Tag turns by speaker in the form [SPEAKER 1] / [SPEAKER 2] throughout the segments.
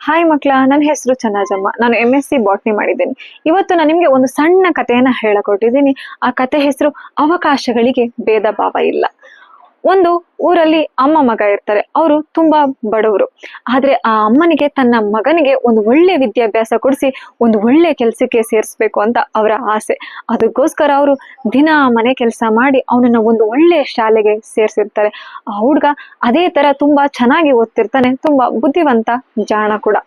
[SPEAKER 1] Hi ಮಕ್ಳ, ನನ್ನ ಹೆಸರು ಚನ್ನಜಮ್ಮ. ನಾನು MSc ಬಾಟ್ನಿ ಮಾಡಿದ್ದೀನಿ. ಇವತ್ತು ನಾನು ನಿಮ್ಗೆ ಒಂದು ಸಣ್ಣ ಕಥೆಯನ್ನ ಹೇಳಕೊಟ್ಟಿದ್ದೀನಿ. ಆ ಕತೆ ಹೆಸರು ಅವಕಾಶಗಳಿಗೆ ಭೇದ ಭಾವ ಇಲ್ಲ. ಒಂದು ಊರಲ್ಲಿ ಅಮ್ಮ ಮಗ ಇರ್ತಾರೆ. ಅವರು ತುಂಬಾ ಬಡವರು. ಆದ್ರೆ ಆ ಅಮ್ಮನಿಗೆ ತನ್ನ ಮಗನಿಗೆ ಒಂದು ಒಳ್ಳೆ ವಿದ್ಯಾಭ್ಯಾಸ ಕೊಡಿಸಿ ಒಂದು ಒಳ್ಳೆ ಕೆಲ್ಸಕ್ಕೆ ಸೇರಿಸ್ಬೇಕು ಅಂತ ಅವರ ಆಸೆ. ಅದಕ್ಕೋಸ್ಕರ ಅವರು ದಿನ ಮನೆ ಕೆಲಸ ಮಾಡಿ ಅವನನ್ನ ಒಂದು ಒಳ್ಳೆ ಶಾಲೆಗೆ ಸೇರ್ಸಿರ್ತಾರೆ. ಆ ಹುಡ್ಗ ಅದೇ ತರ ತುಂಬಾ ಚೆನ್ನಾಗಿ ಓದ್ತಿರ್ತಾನೆ, ತುಂಬಾ ಬುದ್ಧಿವಂತ, ಜಾಣ ಕೂಡ.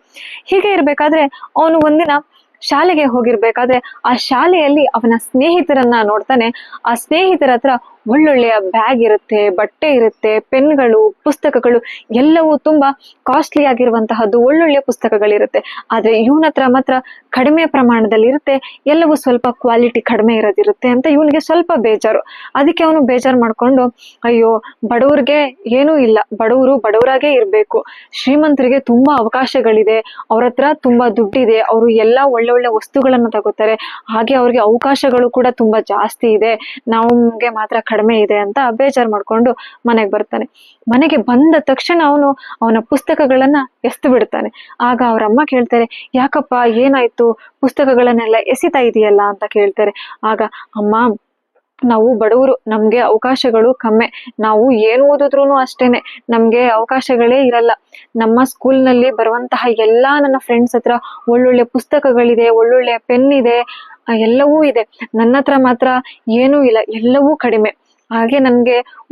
[SPEAKER 1] ಹೀಗೆ ಇರ್ಬೇಕಾದ್ರೆ ಅವನು ಒಂದಿನ ಶಾಲೆಗೆ ಹೋಗಿರ್ಬೇಕಾದ್ರೆ ಆ ಶಾಲೆಯಲ್ಲಿ ಅವನ ಸ್ನೇಹಿತರನ್ನ ನೋಡ್ತಾನೆ. ಆ ಸ್ನೇಹಿತರ ಹತ್ರ ಒಳ್ಳೊಳ್ಳೆಯ ಬ್ಯಾಗ್ ಇರುತ್ತೆ, ಬಟ್ಟೆ ಇರುತ್ತೆ, ಪೆನ್ಗಳು, ಪುಸ್ತಕಗಳು ಎಲ್ಲವೂ ತುಂಬಾ ಕಾಸ್ಟ್ಲಿ ಆಗಿರುವಂತಹದ್ದು, ಒಳ್ಳೊಳ್ಳೆ ಪುಸ್ತಕಗಳಿರುತ್ತೆ. ಆದ್ರೆ ಇವನ ಹತ್ರ ಮಾತ್ರ ಕಡಿಮೆ ಪ್ರಮಾಣದಲ್ಲಿ ಇರುತ್ತೆ, ಎಲ್ಲವೂ ಸ್ವಲ್ಪ ಕ್ವಾಲಿಟಿ ಕಡಿಮೆ ಇರೋದಿರುತ್ತೆ ಅಂತ ಇವನಿಗೆ ಸ್ವಲ್ಪ ಬೇಜಾರು. ಅದಕ್ಕೆ ಅವನು ಬೇಜಾರು ಮಾಡ್ಕೊಂಡು, ಅಯ್ಯೋ ಬಡವ್ರಿಗೆ ಏನೂ ಇಲ್ಲ, ಬಡವರು ಬಡವರಾಗೇ ಇರ್ಬೇಕು, ಶ್ರೀಮಂತರಿಗೆ ತುಂಬಾ ಅವಕಾಶಗಳಿದೆ, ಅವ್ರ ಹತ್ರ ತುಂಬಾ ದುಡ್ಡಿದೆ, ಅವರು ಎಲ್ಲಾ ಒಳ್ಳೊಳ್ಳೆ ವಸ್ತುಗಳನ್ನ ತಗೋತಾರೆ, ಹಾಗೆ ಅವ್ರಿಗೆ ಅವಕಾಶಗಳು ಕೂಡ ತುಂಬಾ ಜಾಸ್ತಿ ಇದೆ, ನಮ್ಗೆ ಮಾತ್ರ ಕಡಿಮೆ ಇದೆ ಅಂತ ಬೇಜಾರ್ ಮಾಡ್ಕೊಂಡು ಮನೆಗೆ ಬರ್ತಾನೆ. ಮನೆಗೆ ಬಂದ ತಕ್ಷಣ ಅವನ ಪುಸ್ತಕಗಳನ್ನ ಎಸ್ದು ಬಿಡ್ತಾನೆ. ಆಗ ಅವ್ರ ಅಮ್ಮ ಕೇಳ್ತಾರೆ, ಯಾಕಪ್ಪ ಏನಾಯ್ತು, ಪುಸ್ತಕಗಳನ್ನೆಲ್ಲ ಎಸಿತಾ ಇದೆಯಲ್ಲ ಅಂತ ಕೇಳ್ತಾರೆ. ಆಗ ಅಮ್ಮ, ನಾವು ಬಡವರು, ನಮ್ಗೆ ಅವಕಾಶಗಳು ಕಮ್ಮಿ, ನಾವು ಏನು ಓದಿದ್ರು ಅಷ್ಟೇನೆ, ನಮ್ಗೆ ಅವಕಾಶಗಳೇ ಇರಲ್ಲ. ನಮ್ಮ ಸ್ಕೂಲ್ನಲ್ಲಿ ಬರುವಂತಹ ಎಲ್ಲಾ ನನ್ನ ಫ್ರೆಂಡ್ಸ್ ಹತ್ರ ಒಳ್ಳೊಳ್ಳೆ ಪುಸ್ತಕಗಳಿದೆ, ಒಳ್ಳೊಳ್ಳೆ ಪೆನ್ ಇದೆ, ಎಲ್ಲವೂ ಇದೆ, ನನ್ನ ಹತ್ರ ಮಾತ್ರ ಏನೂ ಇಲ್ಲ, ಎಲ್ಲವೂ ಕಡಿಮೆ. ಹಾಗೆ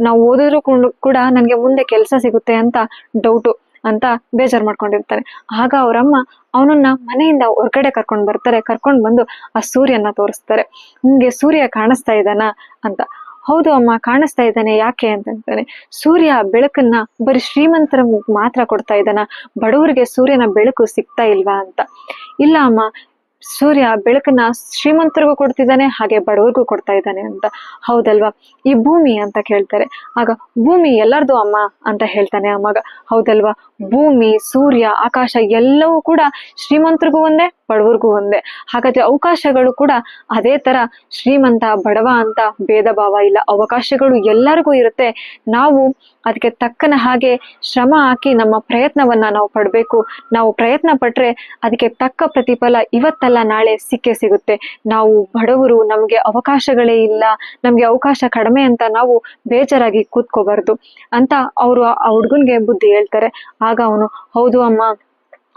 [SPEAKER 1] ನಾವು ಓದಿದ್ರು ಕೂಡ ನನ್ಗೆ ಮುಂದೆ ಕೆಲಸ ಸಿಗುತ್ತೆ ಅಂತ ಡೌಟು ಅಂತ ಬೇಜಾರ್ ಮಾಡ್ಕೊಂಡಿರ್ತಾನೆ. ಆಗ ಅವ್ರಮ್ಮ ಅವನನ್ನ ಮನೆಯಿಂದ ಹೊರಗಡೆ ಕರ್ಕೊಂಡ್ ಬರ್ತಾರೆ. ಕರ್ಕೊಂಡ್ ಬಂದು ಆ ಸೂರ್ಯನ ತೋರಿಸ್ತಾರೆ. ನಿಮ್ಗೆ ಸೂರ್ಯ ಕಾಣಿಸ್ತಾ ಇದ್ದಾನ ಅಂತ. ಹೌದು ಅಮ್ಮ, ಕಾಣಿಸ್ತಾ ಇದ್ದಾನೆ, ಯಾಕೆ ಅಂತಂತಾನೆ. ಸೂರ್ಯ ಬೆಳಕನ್ನ ಬರೀ ಶ್ರೀಮಂತರ ಮಾತ್ರ ಕೊಡ್ತಾ ಇದ್ದಾನ, ಬಡವರಿಗೆ ಸೂರ್ಯನ ಬೆಳಕು ಸಿಗ್ತಾ ಇಲ್ವಾ ಅಂತ. ಇಲ್ಲ ಅಮ್ಮ, ಸೂರ್ಯ ಬೆಳಕನ್ನ ಶ್ರೀಮಂತರಿಗೂ ಕೊಡ್ತಿದ್ದಾನೆ, ಹಾಗೆ ಬಡವರಿಗೂ ಕೊಡ್ತಾ ಇದ್ದಾನೆ ಅಂತ. ಹೌದಲ್ವಾ, ಈ ಭೂಮಿ ಅಂತ ಕೇಳ್ತಾರೆ. ಆಗ ಭೂಮಿ ಎಲ್ಲರದು ಅಮ್ಮ ಅಂತ ಹೇಳ್ತಾನೆ ಆ ಮಗ. ಹೌದಲ್ವಾ, ಭೂಮಿ, ಸೂರ್ಯ, ಆಕಾಶ ಎಲ್ಲವೂ ಕೂಡ ಶ್ರೀಮಂತರಿಗೂ ಒಂದೇ, ಬಡವರಿಗೂ ಒಂದೇ. ಹಾಗಾದ್ರೆ ಅವಕಾಶಗಳು ಕೂಡ ಅದೇ ತರ ಶ್ರೀಮಂತ ಬಡವ ಅಂತ ಭೇದ ಭಾವ ಇಲ್ಲ, ಅವಕಾಶಗಳು ಎಲ್ಲರಿಗೂ ಇರುತ್ತೆ. ನಾವು ಅದಕ್ಕೆ ತಕ್ಕನ ಹಾಗೆ ಶ್ರಮ ಹಾಕಿ ನಮ್ಮ ಪ್ರಯತ್ನವನ್ನ ನಾವು ಪಡ್ಬೇಕು. ನಾವು ಪ್ರಯತ್ನ ಪಟ್ರೆ ಅದಕ್ಕೆ ತಕ್ಕ ಪ್ರತಿಫಲ ಇವತ್ತಲ್ಲ ನಾಳೆ ಸಿಕ್ಕೇ ಸಿಗುತ್ತೆ. ನಾವು ಬಡವರು, ನಮ್ಗೆ ಅವಕಾಶಗಳೇ ಇಲ್ಲ, ನಮ್ಗೆ ಅವಕಾಶ ಕಡಿಮೆ ಅಂತ ನಾವು ಬೇಜಾರಾಗಿ ಕೂತ್ಕೋಬಾರ್ದು ಅಂತ ಅವರು ಆ ಹುಡ್ಗನ್ಗೆ ಬುದ್ಧಿ ಹೇಳ್ತಾರೆ. ಆಗ ಅವನು, ಹೌದು ಅಮ್ಮ,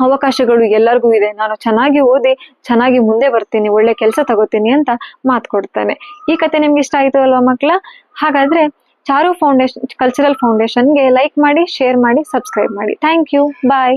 [SPEAKER 1] ಅವಕಾಶಗಳು ಎಲ್ಲರಿಗೂ ಇದೆ, ನಾನು ಚೆನ್ನಾಗಿ ಓದಿ ಚೆನ್ನಾಗಿ ಮುಂದೆ ಬರ್ತೀನಿ, ಒಳ್ಳೆ ಕೆಲಸ ತಗೋತೀನಿ ಅಂತ ಮಾತು ಕೊಡ್ತಾನೆ. ಈ ಕತೆ ನಿಮ್ಗೆ ಇಷ್ಟ ಆಯ್ತು ಅಲ್ವಾ ಮಕ್ಳ? ಹಾಗಾದ್ರೆ ಚಾರು ಫೌಂಡೇಶನ್, ಕಲ್ಚರಲ್ ಫೌಂಡೇಶನ್ಗೆ ಲೈಕ್ ಮಾಡಿ, ಶೇರ್ ಮಾಡಿ, ಸಬ್ಸ್ಕ್ರೈಬ್ ಮಾಡಿ. Thank you, bye.